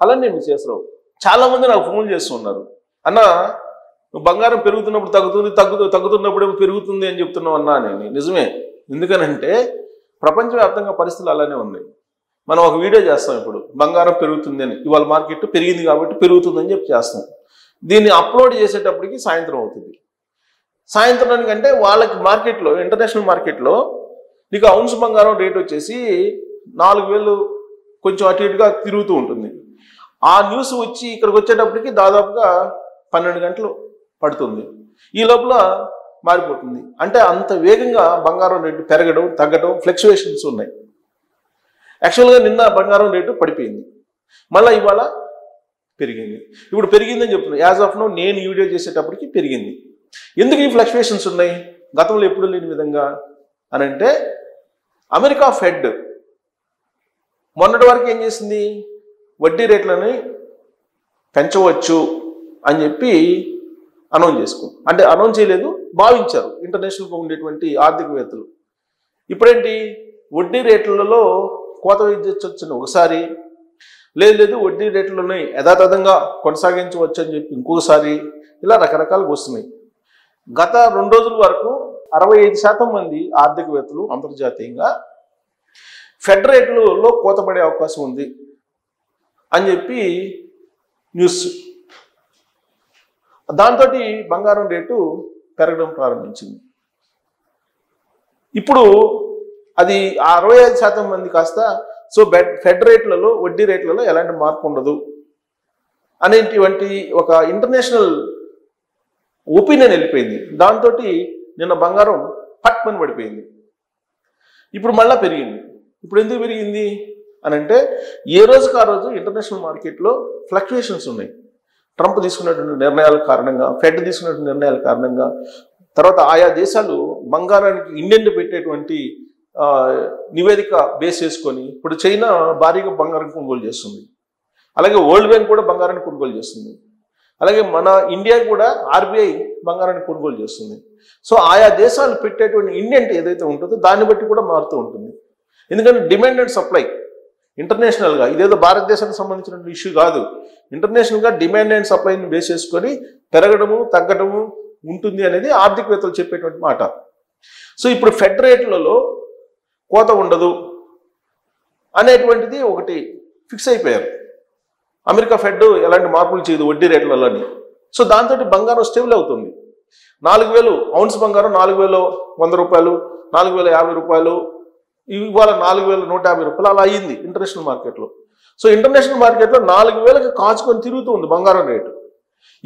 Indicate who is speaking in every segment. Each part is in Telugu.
Speaker 1: అలానే విశ్వేశ్వరరావు చాలా మంది నాకు ఫోన్ చేస్తున్నారు, అన్న బంగారం పెరుగుతున్నప్పుడు తగ్గుతున్నప్పుడు పెరుగుతుంది అని చెప్తున్నావు అన్నా. నేను నిజమే, ఎందుకనంటే ప్రపంచవ్యాప్తంగా పరిస్థితులు అలానే ఉన్నాయి. మనం ఒక వీడియో చేస్తాం ఇప్పుడు, బంగారం పెరుగుతుంది అని, ఇవాళ మార్కెట్ పెరిగింది కాబట్టి పెరుగుతుందని చెప్పి చేస్తాం. దీన్ని అప్లోడ్ చేసేటప్పటికి సాయంత్రం అవుతుంది. సాయంత్రానికంటే వాళ్ళకి మార్కెట్లో, ఇంటర్నేషనల్ మార్కెట్లో నీకు ఔన్స్ బంగారం రేట్ వచ్చేసి 4000 కొంచెం అటు ఇటుగా తిరుగుతూ ఉంటుంది. ఆ న్యూస్ వచ్చి ఇక్కడికి వచ్చేటప్పటికి దాదాపుగా 12 గంటలు పడుతుంది. ఈ లోపల మారిపోతుంది. అంటే అంత వేగంగా బంగారం రేటు పెరగడం తగ్గడం ఫ్లక్చువేషన్స్ ఉన్నాయి. యాక్చువల్గా నిన్న బంగారం రేటు పడిపోయింది, మళ్ళీ ఇవాళ పెరిగింది. ఇప్పుడు పెరిగిందని చెప్తున్నాను. యాజ్ ఆఫ్ నో నేను ఈ వీడియో చేసేటప్పటికి పెరిగింది. ఎందుకు ఈ ఫ్లక్చువేషన్స్ ఉన్నాయి గతంలో ఎప్పుడు లేని విధంగా అని అంటే, అమెరికా ఫెడ్ మొన్నటి వరకు ఏం చేసింది, వడ్డీ రేట్లని పెంచవచ్చు అని చెప్పి అనౌన్స్ చేసుకుంది. అంటే అనౌన్స్ చేయలేదు, భావించారు ఇంటర్నేషనల్గా ఉండేటువంటి ఆర్థికవేత్తలు. ఇప్పుడేంటి, వడ్డీ రేట్లలో కోత విధించవచ్చని ఒకసారి, లేదు వడ్డీ రేట్లని యథాతథంగా కొనసాగించవచ్చు అని చెప్పి ఇంకొకసారి, ఇలా రకరకాలుగా వస్తున్నాయి. గత 2 రోజుల వరకు 65% మంది ఆర్థికవేత్తలు అంతర్జాతీయంగా ఫెడ్ రేట్లలో కోత పడే అవకాశం ఉంది అని చెప్పి న్యూస్. దాంతో బంగారం రేటు పెరగడం ప్రారంభించింది. ఇప్పుడు అది 65% మంది కాస్త సో ఫెడ్ రేట్లలో, వడ్డీ రేట్లలో ఎలాంటి మార్పు ఉండదు అనేటువంటి ఒక ఇంటర్నేషనల్ ఒపీనియన్ వెళ్ళిపోయింది. దాంతో నిన్న బంగారం పట్మని పడిపోయింది. ఇప్పుడు మళ్ళీ పెరిగింది. ఇప్పుడు ఎందుకు పెరిగింది అని అంటే, ఏ రోజుకి ఆ రోజు ఇంటర్నేషనల్ మార్కెట్లో ఫ్లక్చుయేషన్స్ ఉన్నాయి. ట్రంప్ తీసుకున్నటువంటి నిర్ణయాల కారణంగా, ఫెడ్ తీసుకున్నటువంటి నిర్ణయాల కారణంగా, తర్వాత ఆయా దేశాలు బంగారానికి ఇండెంట్ పెట్టేటువంటి నివేదిక బేస్ చేసుకొని, ఇప్పుడు చైనా భారీగా బంగారం కొనుగోలు చేస్తుంది, అలాగే వరల్డ్ బ్యాంక్ కూడా బంగారాన్ని కొనుగోలు చేస్తుంది, అలాగే మన ఇండియా కూడా ఆర్బీఐ బంగారాన్ని కొనుగోలు చేస్తుంది. సో ఆయా దేశాలు పెట్టేటువంటి ఇండెంట్ ఏదైతే ఉంటుందో దాన్ని బట్టి కూడా మారుతూ ఉంటుంది. ఎందుకంటే డిమాండ్ అండ్ సప్లై ఇంటర్నేషనల్గా, ఇదేదో భారతదేశానికి సంబంధించిన ఇష్యూ కాదు, ఇంటర్నేషనల్గా డిమాండ్ అండ్ సప్లైని బేస్ చేసుకొని పెరగడము తగ్గడము ఉంటుంది అనేది ఆర్థికవేత్తలు చెప్పేటువంటి మాట. సో ఇప్పుడు ఫెడ్ రేట్లలో కోత ఉండదు అనేటువంటిది ఒకటి ఫిక్స్ అయిపోయారు. అమెరికా ఫెడ్ ఎలాంటి మార్పులు చేయదు వడ్డీ రేట్లలోని. సో దాంతో బంగారం స్టేబుల్ అవుతుంది. 4000 ఔన్స్ బంగారం 4100 రూపాయలు, 4050 రూపాయలు, ఇవాళ 4150 రూపాయలు అలా అయ్యింది ఇంటర్నేషనల్ మార్కెట్లో. సో ఇంటర్నేషనల్ మార్కెట్లో 4000కి కాచుకొని తిరుగుతూ ఉంది బంగారం రేటు.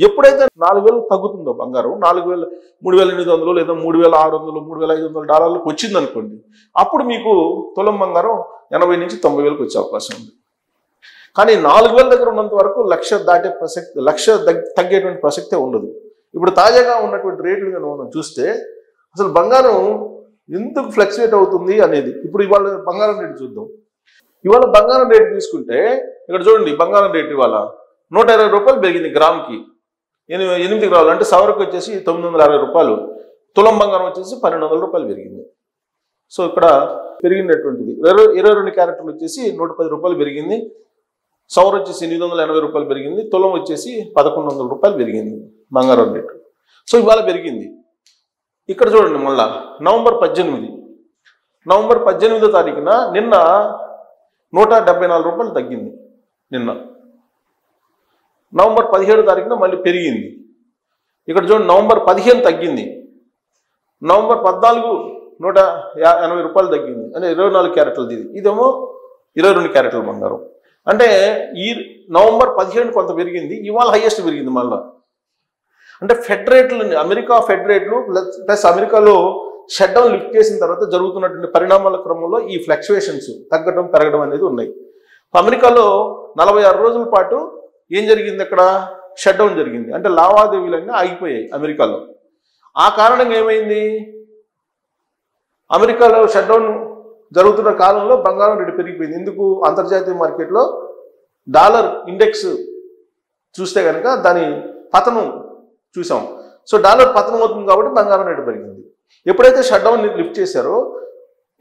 Speaker 1: ఎప్పుడైతే 4000 తగ్గుతుందో బంగారం, 3800 లేదా 3600 3500 వచ్చింది అనుకోండి, అప్పుడు మీకు తులం బంగారం 80 నుంచి 90,000కి వచ్చే అవకాశం ఉంది. కానీ 4000 దగ్గర ఉన్నంత వరకు 1,00,000 దాటే ప్రసక్తి, 1,00,000 తగ్గేటువంటి ప్రసక్తే ఉండదు. ఇప్పుడు తాజాగా ఉన్నటువంటి రేట్లు కనుక మనం చూస్తే అసలు బంగారం ఎందుకు ఫ్లక్చువేట్ అవుతుంది అనేది, ఇప్పుడు ఇవాళ బంగారం రేటు చూద్దాం. ఇవాళ బంగారం రేటు తీసుకుంటే ఇక్కడ చూడండి, బంగారం రేటు ఇవాళ 120 రూపాయలు పెరిగింది గ్రామ్కి. 8 గ్రాములు అంటే సవరకు వచ్చేసి 960 రూపాయలు. తులం బంగారం వచ్చేసి 1200 రూపాయలు పెరిగింది. సో ఇక్కడ పెరిగినటువంటిది 22 క్యారెక్టర్లు వచ్చేసి 110 రూపాయలు పెరిగింది. సవర్ వచ్చేసి 880 రూపాయలు పెరిగింది. తులం వచ్చేసి 1100 రూపాయలు పెరిగింది బంగారం రేటు. సో ఇవాళ పెరిగింది. ఇక్కడ చూడండి, మళ్ళా నవంబర్ 18వ తారీఖున నిన్న 174 రూపాయలు తగ్గింది. నిన్న నవంబర్ 17వ తారీఖున మళ్ళీ పెరిగింది. ఇక్కడ చూడండి, నవంబర్ 15 తగ్గింది. నవంబర్ 14 180 రూపాయలు తగ్గింది. అంటే 24 క్యారెట్లది. ఇదేమో 22 క్యారెట్ల బంగారం. అంటే ఈ నవంబర్ 15 కొంత పెరిగింది, ఇవాళ హైయెస్ట్ పెరిగింది మళ్ళా. అంటే ఫెడ్ రేట్లు, అమెరికా ఫెడ్ రేట్లు ప్లస్ అమెరికాలో షట్ డౌన్ లిఫ్ట్ చేసిన తర్వాత జరుగుతున్నటువంటి పరిణామాల క్రమంలో ఈ ఫ్లక్చువేషన్స్ తగ్గడం పెరగడం అనేది ఉన్నాయి. అమెరికాలో 46 రోజుల పాటు ఏం జరిగింది, అక్కడ షట్ డౌన్ జరిగింది. అంటే లావాదేవీలన్నీ ఆగిపోయాయి అమెరికాలో. ఆ కారణంగా ఏమైంది, అమెరికాలో షట్ డౌన్ జరుగుతున్న కాలంలో బంగారం రేటు పెరిగిపోయింది. ఎందుకు, అంతర్జాతీయ మార్కెట్లో డాలర్ ఇండెక్స్ చూస్తే కనుక దాని పతనం చూసాం. సో డాలర్ పతనం అవుతుంది కాబట్టి బంగారం రేటు పెరిగింది. ఎప్పుడైతే షట్ డౌన్ లిఫ్ట్ చేశారో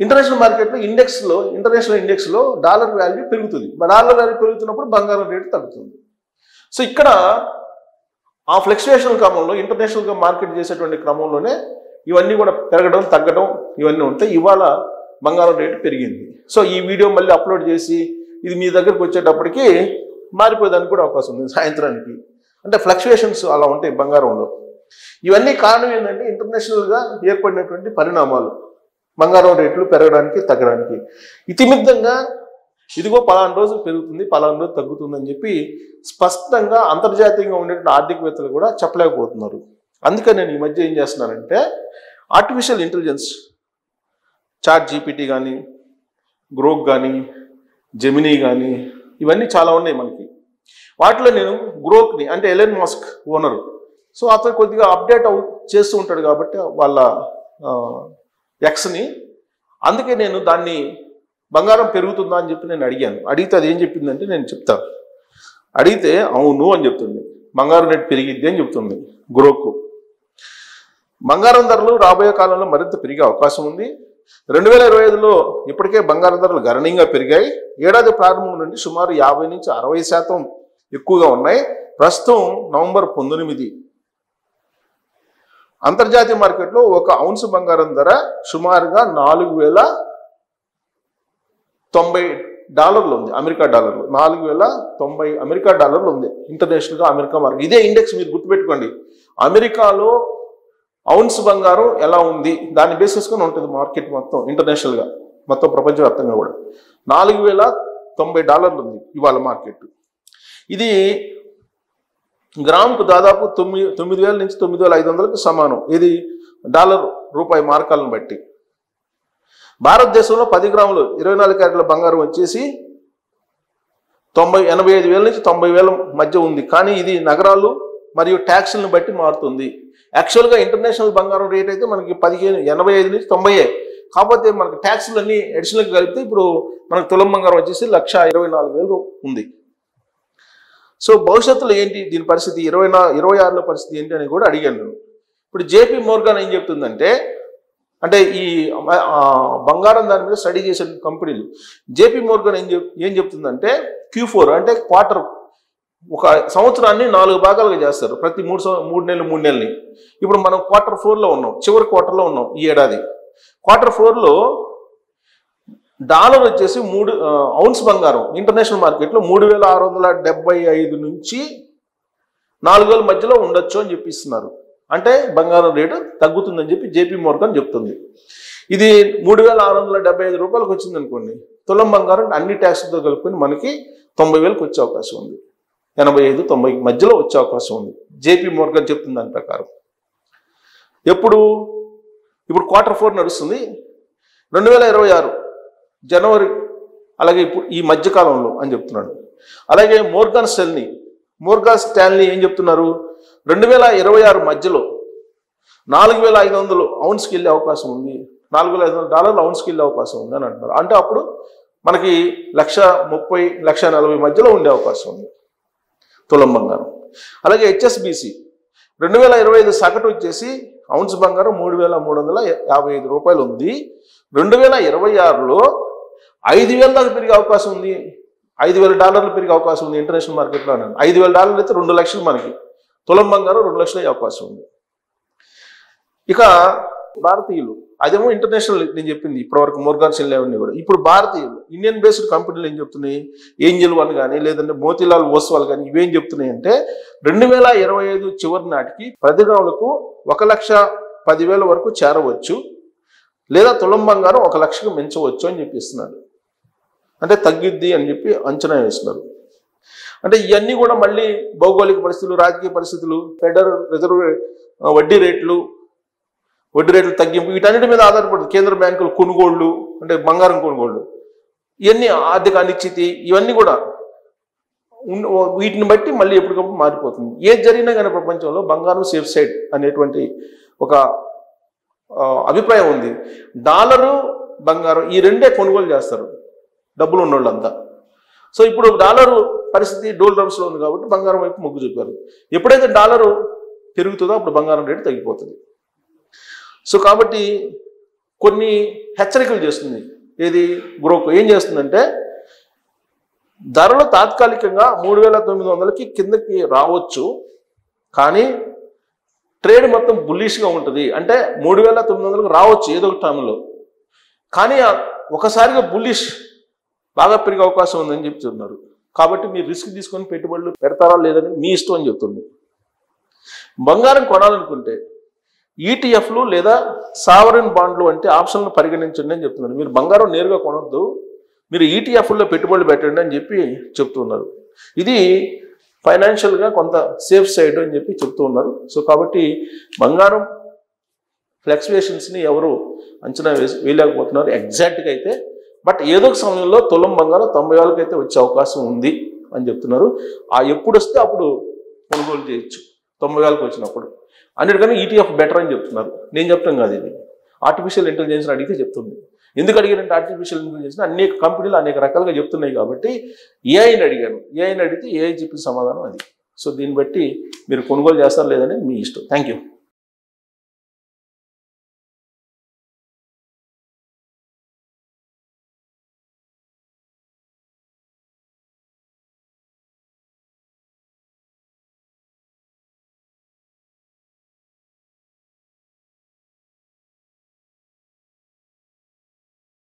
Speaker 1: ఇంటర్నేషనల్ మార్కెట్లో ఇంటర్నేషనల్ ఇండెక్స్లో డాలర్ వాల్యూ పెరుగుతుంది. డాలర్ వాల్యూ పెరుగుతున్నప్పుడు బంగారం రేటు తగ్గుతుంది. సో ఇక్కడ ఆ ఫ్లక్చుయేషన్ క్రమంలో ఇంటర్నేషనల్గా మార్కెట్ చేసేటువంటి క్రమంలోనే ఇవన్నీ కూడా పెరగడం తగ్గడం ఇవన్నీ ఉంటాయి. ఇవాళ బంగారం రేటు పెరిగింది. సో ఈ వీడియో మళ్ళీ అప్లోడ్ చేసి ఇది మీ దగ్గరకు వచ్చేటప్పటికి మారిపోయేదానికి కూడా అవకాశం ఉంది సాయంత్రానికి. అంటే ఫ్లక్చుయేషన్స్ అలా ఉంటాయి బంగారంలో. ఇవన్నీ కారణం ఏంటంటే ఇంటర్నేషనల్గా ఏర్పడినటువంటి పరిణామాలు, బంగారం రేట్లు పెరగడానికి తగ్గడానికి. ఇతిమిద్దంగా ఇదిగో పలానా రోజు పెరుగుతుంది, పలానా రోజు తగ్గుతుందని చెప్పి స్పష్టంగా అంతర్జాతీయంగా ఉండేటువంటి ఆర్థికవేత్తలు కూడా చెప్పలేకపోతున్నారు. అందుకని నేను ఈ మధ్య ఏం చేస్తున్నానంటే ఆర్టిఫిషియల్ ఇంటెలిజెన్స్, చాట్ జీపీటీ కానీ, గ్రోక్ కానీ, జెమినీ కానీ ఇవన్నీ చాలా ఉన్నాయి మనకి. వాటిలో నేను గ్రోక్ని అంటే ఎలన్ మస్క్ ఓనరు, సో అతను కొద్దిగా అప్డేట్ చేస్తూ ఉంటాడు కాబట్టి వాళ్ళ ఎక్స్ని. అందుకే నేను దాన్ని బంగారం పెరుగుతుందా అని చెప్పి నేను అడిగాను. అడిగితే అది ఏం చెప్పిందంటే నేను చెప్తాను. అడిగితే అవును అని చెప్తుంది, బంగారం రేటు పెరిగిద్ది అని చెప్తుంది గ్రోక్. బంగారం ధరలు రాబోయే కాలంలో మరింత పెరిగే అవకాశం ఉంది. 2025లో ఇప్పటికే బంగారం ధరలు గణనీయంగా పెరిగాయి. ఏడాది ప్రారంభం నుండి సుమారు 50 నుంచి 60% ఎక్కువగా ఉన్నాయి. ప్రస్తుతం నవంబర్ 19 అంతర్జాతీయ మార్కెట్లో ఒక ఔన్స్ బంగారం ధర సుమారుగా $4090 ఉంది. అమెరికా డాలర్లు $4090 ఉంది ఇంటర్నేషనల్గా అమెరికా మార్కెట్. ఇదే ఇండెక్స్ మీరు గుర్తుపెట్టుకోండి. అమెరికాలో ఔన్స్ బంగారం ఎలా ఉంది దాన్ని బేస్ చేసుకొని ఉంటుంది మార్కెట్ మొత్తం ఇంటర్నేషనల్గా, మొత్తం ప్రపంచవ్యాప్తంగా కూడా. $4090 ఉంది ఇవాళ మార్కెట్. ఇది గ్రాముకు దాదాపు 9,000 నుంచి 9,500కు సమానం. ఇది డాలర్ రూపాయి మార్కాలను బట్టి. భారతదేశంలో 10 గ్రాములు 24 క్యారెట్ల బంగారం వచ్చేసి 85,000 నుంచి 90,000 మధ్య ఉంది. కానీ ఇది నగరాలు మరియు ట్యాక్సులను బట్టి మారుతుంది. యాక్చువల్గా ఇంటర్నేషనల్ బంగారం రేట్ అయితే మనకి 85 నుంచి 90. కాకపోతే మనకి ట్యాక్సులు అన్నీ అడిషనల్గా కలిపితే ఇప్పుడు మనకు తులం బంగారం వచ్చేసి 1,24,000 ఉంది. సో భవిష్యత్తులో ఏంటి దీని పరిస్థితి, 26లో పరిస్థితి ఏంటి అని కూడా అడిగాను నేను. ఇప్పుడు జేపీ మోర్గాన్ ఏం చెప్తుందంటే, అంటే ఈ బంగారం దాని మీద స్టడీ చేసే కంపెనీలు, జేపీ మోర్గాన్ ఏం చెప్తుందంటే Q4 అంటే క్వార్టర్, ఒక సంవత్సరాన్ని 4 భాగాలుగా చేస్తారు. ప్రతి 3 నెలల్ని. ఇప్పుడు మనం Q4లో ఉన్నాం, చివరి క్వార్టర్లో ఉన్నాం ఈ ఏడాది. Q4లో డాలర్ వచ్చేసి ఔన్స్ బంగారం ఇంటర్నేషనల్ మార్కెట్లో 3,675 నుంచి 4,000 మధ్యలో ఉండొచ్చు అని చెప్పిస్తున్నారు. అంటే బంగారం రేటు తగ్గుతుందని చెప్పి జేపీ మోర్గాన్ చెప్తుంది. ఇది 3,675 రూపాయలకు వచ్చింది అనుకోండి, తులం బంగారం అన్ని ట్యాక్స్లతో కలుపుకొని మనకి 90,000కి వచ్చే అవకాశం ఉంది. 85-90 మధ్యలో వచ్చే అవకాశం ఉంది జేపీ మోర్గాన్ చెప్తుంది దాని ప్రకారం. ఇప్పుడు Q4 నడుస్తుంది 2026 జనవరి, అలాగే ఇప్పుడు ఈ మధ్యకాలంలో అని చెప్తున్నాడు. అలాగే మోర్గాన్ స్టాన్లీ ఏం చెప్తున్నారు, 2026 మధ్యలో 4,500 ఔన్స్కి వెళ్ళే అవకాశం ఉంది, $4,500 ఔన్స్కి వెళ్ళే అవకాశం ఉంది అని అంటున్నారు. అంటే అప్పుడు మనకి 1,30,00,000-1,40,000 మధ్యలో ఉండే అవకాశం ఉంది తులం బంగారం. అలాగే HSBC 2025 సగటు వచ్చేసి ఔన్స్ బంగారం 3,355 రూపాయలు ఉంది. 2026లో 5,000 దాకా పెరిగే అవకాశం ఉంది, $5,000 పెరిగే అవకాశం ఉంది ఇంటర్నేషనల్ మార్కెట్లో. $5,000 అయితే 2 లక్షలు మనకి, తులం బంగారం 2 లక్షలు అయ్యే అవకాశం ఉంది. ఇక భారతీయులు, అదేమో ఇంటర్నేషనల్ నేను చెప్పింది ఇప్పటివరకు మోర్గాన్ స్టాన్లీ కూడా. ఇప్పుడు భారతీయులు ఇండియన్ బేస్డ్ కంపెనీలు ఏం చెప్తున్నాయి, ఏంజల్ వన్ కానీ లేదంటే మోతీలాల్ ఓస్వాల్ కానీ ఇవేం చెప్తున్నాయి అంటే 2025 చివరి నాటికి 10 గ్రాములకు 1,10,000 వరకు చేరవచ్చు, లేదా తులం బంగారం 1 లక్షకు పెంచవచ్చు అని చెప్పిస్తున్నాడు. అంటే తగ్గిద్ది అని చెప్పి అంచనా వేస్తున్నారు. అంటే ఇవన్నీ కూడా మళ్ళీ భౌగోళిక పరిస్థితులు, రాజకీయ పరిస్థితులు, ఫెడరల్ రిజర్వ్ వడ్డీ రేట్లు తగ్గింపు, వీటన్నిటి మీద ఆధారపడుతుంది. కేంద్ర బ్యాంకుల కొనుగోళ్లు, అంటే బంగారం కొనుగోళ్లు, ఇవన్నీ ఆర్థిక అనిశ్చితి, ఇవన్నీ కూడా వీటిని బట్టి మళ్ళీ ఎప్పటికప్పుడు మారిపోతుంది. ఏది జరిగినా కానీ ప్రపంచంలో బంగారం సేఫ్ సైడ్ అనేటువంటి ఒక అభిప్రాయం ఉంది. డాలరు బంగారం ఈ రెండే కొనుగోలు చేస్తారు డబ్బులు ఉన్నోళ్ళంతా. సో ఇప్పుడు డాలరు పరిస్థితి డోల్డ్రమ్స్లో ఉంది కాబట్టి బంగారం వైపు మొగ్గు చూపారు. ఎప్పుడైతే డాలరు పెరుగుతుందో అప్పుడు బంగారం రేటు తగ్గిపోతుంది. సో కాబట్టి కొన్ని హెచ్చరికలు చేస్తుంది. ఏది బ్రోకో ఏం చేస్తుందంటే ధరలు తాత్కాలికంగా 3,900కి కిందకి రావచ్చు, కానీ ట్రేడ్ మొత్తం బుల్లిష్గా ఉంటుంది. అంటే 3,900కి రావచ్చు ఏదో ఒక టైంలో, కానీ ఒకసారిగా బుల్లిష్ బాగా పెరిగే అవకాశం ఉందని చెప్తున్నారు. కాబట్టి మీరు రిస్క్ తీసుకొని పెట్టుబడులు పెడతారా లేదని మీ ఇష్టం అని చెప్తుంది. బంగారం కొనాలనుకుంటే ఈటీఎఫ్లు లేదా సావరిన్ బాండ్లు వంటి ఆప్షన్లు పరిగణించండి అని చెప్తున్నారు. మీరు బంగారం నేరుగా కొనొద్దు, మీరు ఈటీఎఫ్లో పెట్టుబడులు పెట్టండి అని చెప్పి చెప్తున్నారు. ఇది ఫైనాన్షియల్గా కొంత సేఫ్ సైడ్ అని చెప్పి చెప్తూ ఉన్నారు. సో కాబట్టి బంగారం ఫ్లక్చువేషన్స్ని ఎవరు అంచనా వేయలేకపోతున్నారు ఎగ్జాక్ట్గా అయితే. బట్ ఏదో ఒక సమయంలో తులం బంగారం 90,000కి అయితే వచ్చే అవకాశం ఉంది అని చెప్తున్నారు. ఎప్పుడు వస్తే అప్పుడు కొనుగోలు చేయొచ్చు 90,000కి వచ్చినప్పుడు. అన్నిటికన్నా ఈటీఎఫ్ బెటర్ అని చెప్తున్నారు. నేను చెప్తాం కాదు, ఇది ఆర్టిఫిషియల్ ఇంటెలిజెన్స్ అడిగితే చెప్తుంది. ఎందుకు అడిగారంటే ఆర్టిఫిషియల్ ఇంటెలిజెన్స్ అనేక కంపెనీలు అనేక రకాలుగా చెప్తున్నాయి కాబట్టి ఏఐని అడిగాను. ఏఐని అడిగితే ఏఐ చెప్పిన సమాధానం అది. సో దీన్ని బట్టి మీరు కొనుగోలు చేస్తారు లేదని మీ ఇష్టం. Thank you.